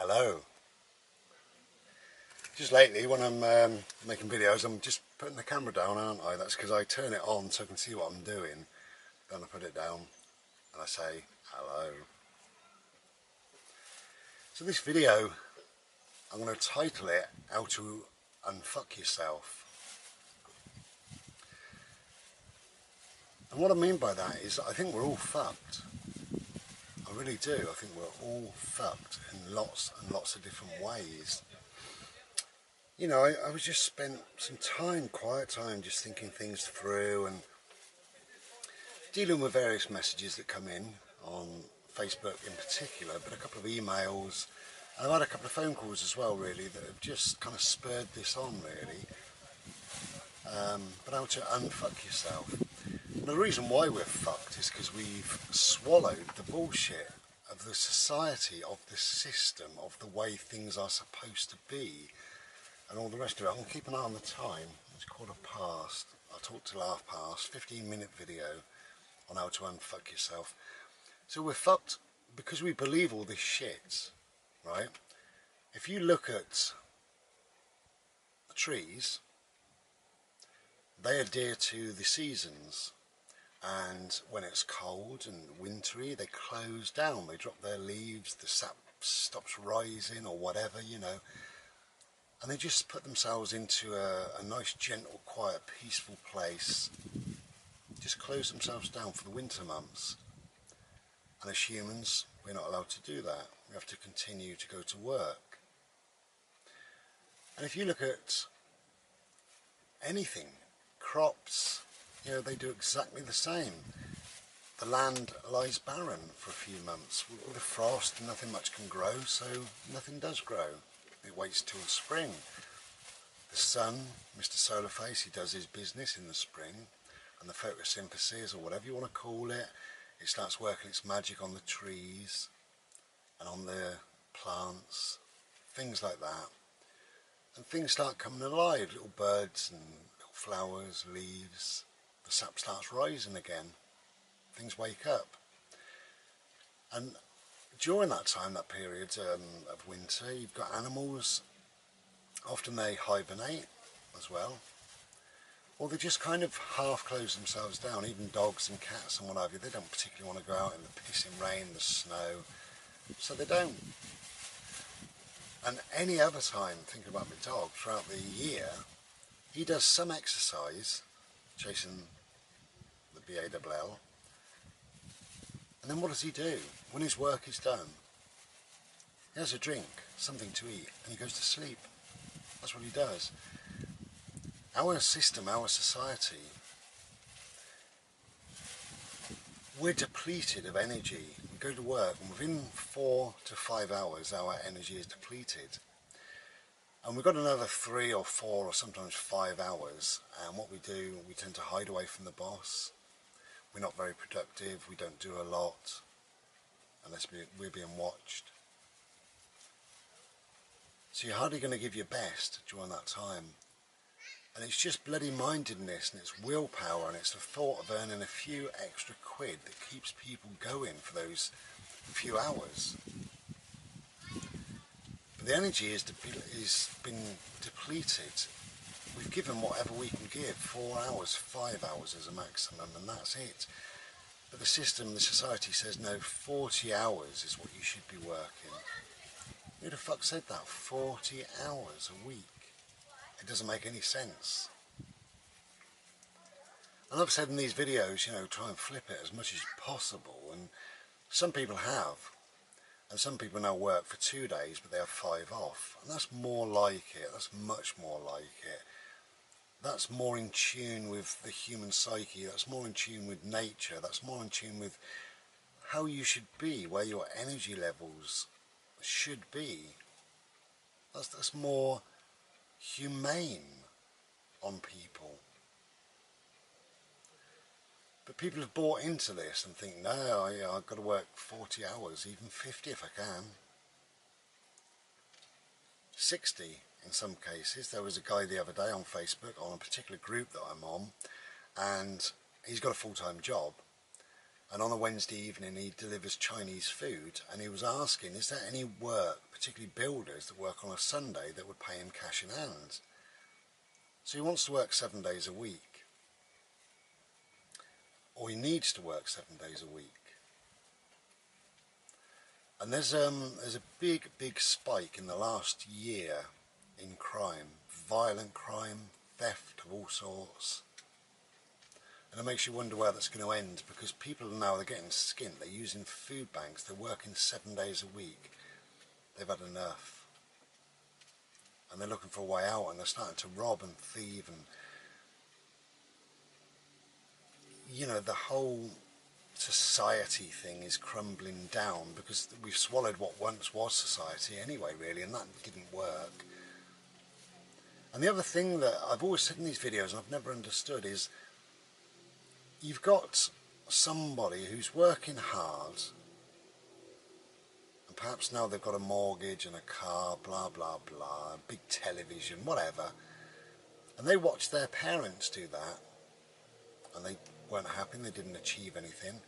Hello. Just lately when I'm making videos, I'm just putting the camera down, aren't I? That's because I turn it on so I can see what I'm doing. Then I put it down and I say hello. So this video, I'm going to title it How to Unfuck Yourself. And what I mean by that is I think we're all fucked. I really do. I think we're all fucked in lots and lots of different ways. You know, I was just spent some time, quiet time, just thinking things through and dealing with various messages that come in on Facebook in particular, but a couple of emails, and I've had a couple of phone calls as well, really, that have just kind of spurred this on, really. But how to unfuck yourself. And the reason why we're fucked is because we've swallowed the bullshit of the society, of the system, of the way things are supposed to be, and all the rest of it. I'm going to keep an eye on the time. It's 1:15. I'll talk till 1:30. 15-minute video on how to unfuck yourself. So we're fucked because we believe all this shit, right? If you look at the trees, they adhere to the seasons, and when it's cold and wintry, they close down, they drop their leaves, the sap stops rising or whatever, you know, and they just put themselves into a nice, gentle, quiet, peaceful place, just close themselves down for the winter months. And as humans, we're not allowed to do that. We have to continue to go to work. And if you look at anything, crops, you know, they do exactly the same. The land lies barren for a few months. With the frost, nothing much can grow, so nothing does grow. It waits till spring. The sun, Mr. Solarface, he does his business in the spring, and the photosynthesis, or whatever you want to call it, it starts working its magic on the trees and on the plants, things like that. And things start coming alive, little birds and little flowers, leaves. The sap starts rising again. Things wake up. And during that time, that period of winter, you've got animals. Often they hibernate as well. Or they just kind of half close themselves down. Even dogs and cats and what have you, they don't particularly want to go out in the pissing rain, the snow, so they don't. And any other time, thinking about my dog, throughout the year, he does some exercise, chasing the BALL, and then what does he do? When his work is done, he has a drink, something to eat, and he goes to sleep. That's what he does. Our system, our society, we're depleted of energy. We go to work and within 4 to 5 hours our energy is depleted. And we've got another 3 or 4 or sometimes 5 hours, and what we do, we tend to hide away from the boss. We're not very productive, we don't do a lot, unless we're being watched. So you're hardly going to give your best during that time. And it's just bloody mindedness, and it's willpower, and it's the thought of earning a few extra quid that keeps people going for those few hours. But the energy has been depleted. We've given whatever we can give, 4 hours, 5 hours as a maximum, and that's it. But the system, the society says no, 40 hours is what you should be working. Who the fuck said that? 40 hours a week. It doesn't make any sense. And I've said in these videos, you know, try and flip it as much as possible, and some people have. And some people now work for 2 days, but they have 5 off. And that's more like it. That's much more like it. That's more in tune with the human psyche. That's more in tune with nature. That's more in tune with how you should be, where your energy levels should be. That's more humane on people. But people have bought into this and think, no, I've got to work 40 hours, even 50 if I can. 60 in some cases. There was a guy the other day on Facebook, on a particular group that I'm on, and he's got a full-time job, And on a Wednesday evening he delivers Chinese food, and he was asking, is there any work, particularly builders that work on a Sunday, that would pay him cash in hand? So he wants to work 7 days a week, or he needs to work 7 days a week. And there's a big spike in the last year in crime, violent crime, theft of all sorts. And it makes you wonder where that's going to end, because people now, they're getting skint, they're using food banks, they're working 7 days a week. They've had enough. And they're looking for a way out, and they're starting to rob and thieve, and you know, the whole society thing is crumbling down, because we've swallowed what once was society anyway, really, and that didn't work. And the other thing that I've always said in these videos and I've never understood is, you've got somebody who's working hard, and perhaps now they've got a mortgage and a car, blah blah blah, a big television, whatever, and they watch their parents do that, and they weren't happy and they didn't achieve anything.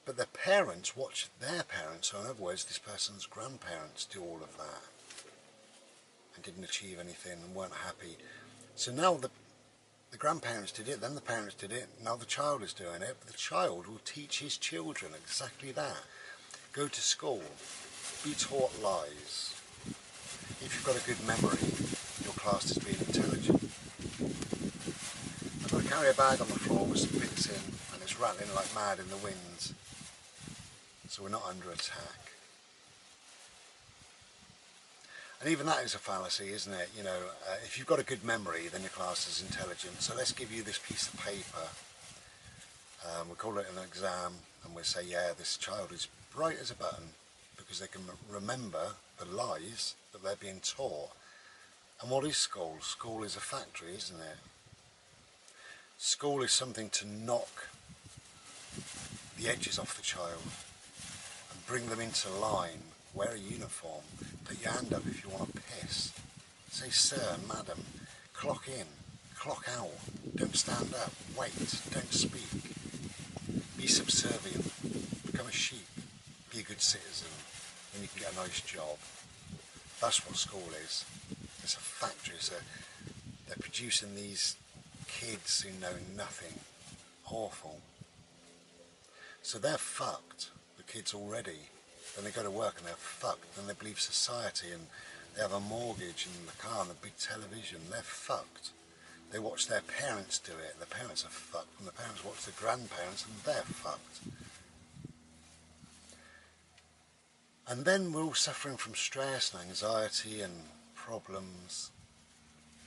But their parents watched their parents, so in other words, this person's grandparents, do all of that and didn't achieve anything and weren't happy. So now the grandparents did it, then the parents did it, now the child is doing it. But the child will teach his children exactly that. Go to school, be taught lies. If you've got a good memory, you're classed as being intelligent. I've got to carry a bag on the floor with some bits in, and it's rattling like mad in the wind. So we're not under attack. And even that is a fallacy, isn't it? You know, if you've got a good memory, then you're classed as intelligent. So let's give you this piece of paper. We'll call it an exam, and we'll say, yeah, this child is bright as a button, because they can remember the lies that they're being taught. And what is school? School is a factory, isn't it? School is something to knock the edges off the child and bring them into line. Wear a uniform, put your hand up if you want to piss. Say, sir, madam, clock in, clock out, don't stand up, wait, don't speak. Be subservient, become a sheep, be a good citizen, and you can get a nice job. That's what school is. It's a factory. They're producing these kids who know nothing. Awful. So they're fucked, the kids already. Then they go to work and they're fucked. Then they believe society, and they have a mortgage and the car and the big television. They're fucked. They watch their parents do it. Their parents are fucked. And the parents watch their grandparents, and they're fucked. And then we're all suffering from stress and anxiety and problems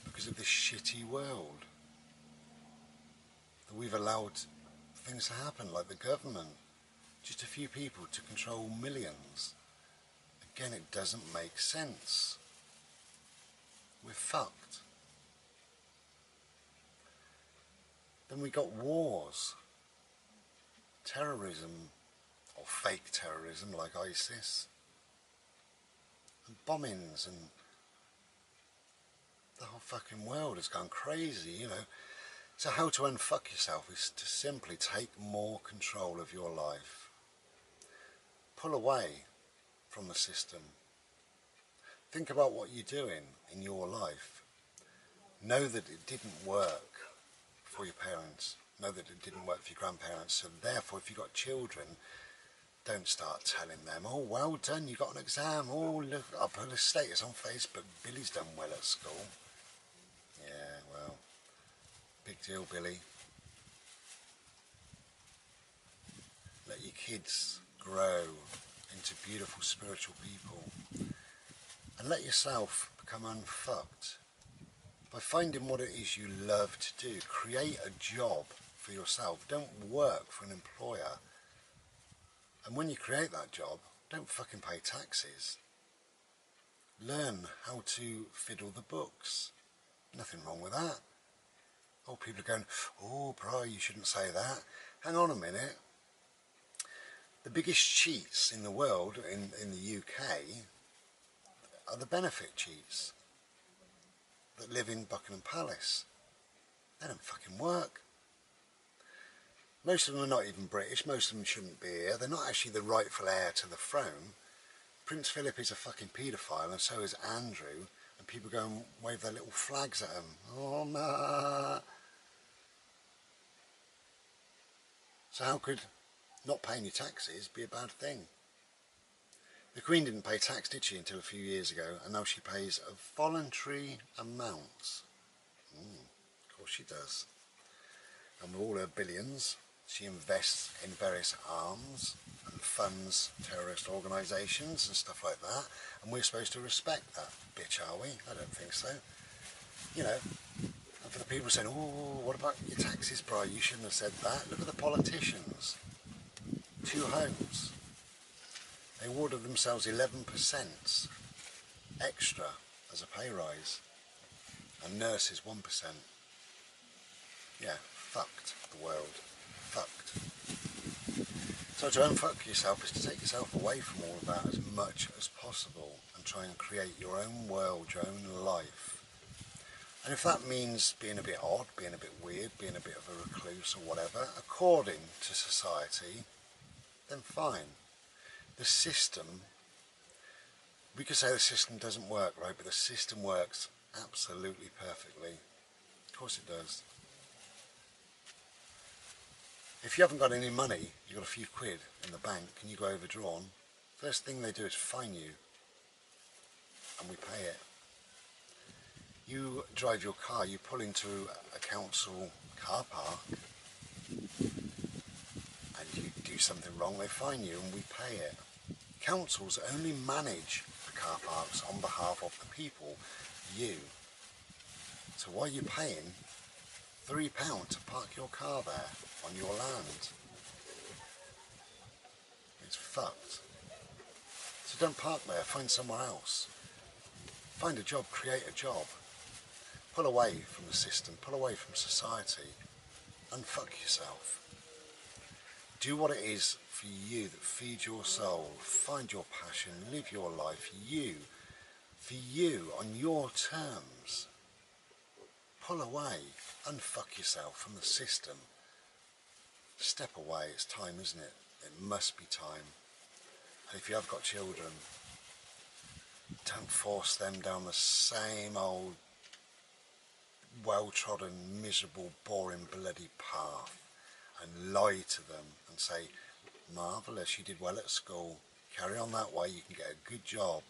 because of this shitty world. That we've allowed things to happen, like the government. Just a few people to control millions. Again, it doesn't make sense. We're fucked. Then we got wars, terrorism, or fake terrorism like ISIS, and bombings, and the whole fucking world has gone crazy, you know. So how to unfuck yourself is to simply take more control of your life. Pull away from the system. Think about what you're doing in your life. Know that it didn't work for your parents. Know that it didn't work for your grandparents. So therefore, if you've got children, don't start telling them, oh, well done, you got an exam. Oh, look, I'll put a status on Facebook, Billy's done well at school. Yeah, well, big deal, Billy. Let your kids grow into beautiful spiritual people, and let yourself become unfucked by finding what it is you love to do. Create a job for yourself. Don't work for an employer. And when you create that job, don't fucking pay taxes. Learn how to fiddle the books. Nothing wrong with that. Oh, people are going, oh, Bry, you shouldn't say that. Hang on a minute. The biggest cheats in the world, in the UK, are the benefit cheats that live in Buckingham Palace. They don't fucking work. Most of them are not even British, most of them shouldn't be here. They're not actually the rightful heir to the throne. Prince Philip is a fucking paedophile, and so is Andrew, and people go and wave their little flags at him. Oh, ma. So how could not paying your taxes be a bad thing? The Queen didn't pay tax, did she, until a few years ago, and now she pays a voluntary amount. Of course she does. And with all her billions, she invests in various arms and funds terrorist organisations and stuff like that, and we're supposed to respect that bitch, are we? I don't think so. You know, and for the people saying, oh, what about your taxes, Bry? You shouldn't have said that. Look at the politicians. 2 homes. They awarded themselves 11% extra as a pay rise, and nurses 1%. Yeah, fucked the world. Fucked. So to unfuck yourself is to take yourself away from all of that as much as possible and try and create your own world, your own life. And if that means being a bit odd, being a bit weird, being a bit of a recluse or whatever, according to society, then fine. The system, we could say the system doesn't work, right? But the system works absolutely perfectly. Of course it does. If you haven't got any money, you've got a few quid in the bank and you go overdrawn, first thing they do is fine you, and we pay it. You drive your car, you pull into a council car park and you do something wrong, they fine you and we pay it. Councils only manage the car parks on behalf of the people, you. So why are you paying £3 to park your car there on your land? It's fucked. So don't park there, find somewhere else. Find a job, create a job. Pull away from the system, pull away from society, unfuck yourself. Do what it is for you that feeds your soul, find your passion, live your life, you, for you, on your terms. Pull away, unfuck yourself from the system. Step away, it's time, isn't it? It must be time. And if you have got children, don't force them down the same old well-trodden, miserable, boring, bloody path and lie to them and say, marvellous, you did well at school, carry on that way, you can get a good job,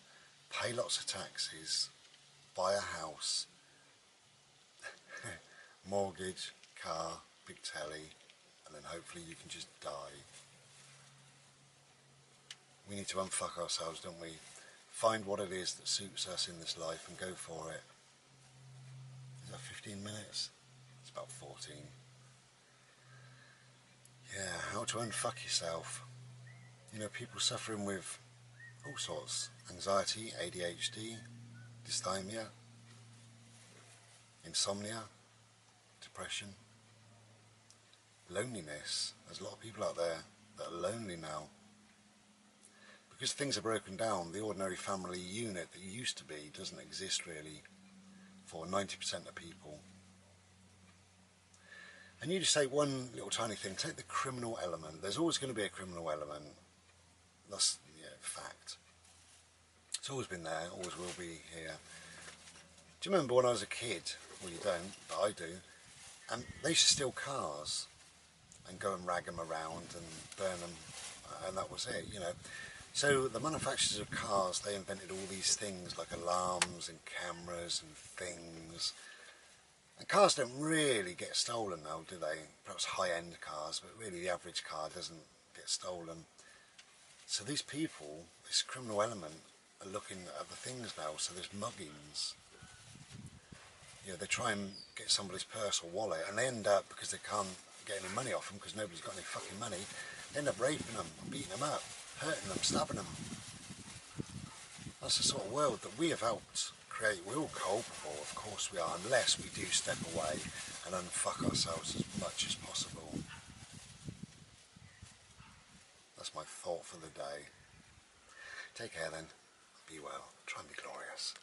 pay lots of taxes, buy a house, mortgage, car, big telly, and then hopefully you can just die. We need to unfuck ourselves, don't we? Find what it is that suits us in this life and go for it. Is that 15 minutes? It's about 14. Yeah, how to unfuck yourself. You know, people suffering with all sorts. Anxiety, ADHD, dysthymia, insomnia, depression, loneliness. There's a lot of people out there that are lonely now. Because things are broken down, the ordinary family unit that used to be doesn't exist really for 90% of people. And you just take one little tiny thing, take the criminal element. There's always going to be a criminal element. That's fact. It's always been there, always will be here. Do you remember when I was a kid? Well, you don't, but I do. And they used to steal cars and go and rag them around and burn them, and that was it, you know. So the manufacturers of cars, they invented all these things like alarms and cameras and things. And cars don't really get stolen now, do they? Perhaps high-end cars, but really the average car doesn't get stolen. So these people, this criminal element, are looking at the things now. So there's muggings. You know, they try and get somebody's purse or wallet, and they end up, because they can't get any money off them, because nobody's got any fucking money, they end up raping them, beating them up, hurting them, stabbing them. That's the sort of world that we have helped create. We're all culpable, of course we are, unless we do step away and unfuck ourselves as much as possible. That's my thought for the day. Take care then. Be well. Try and be glorious.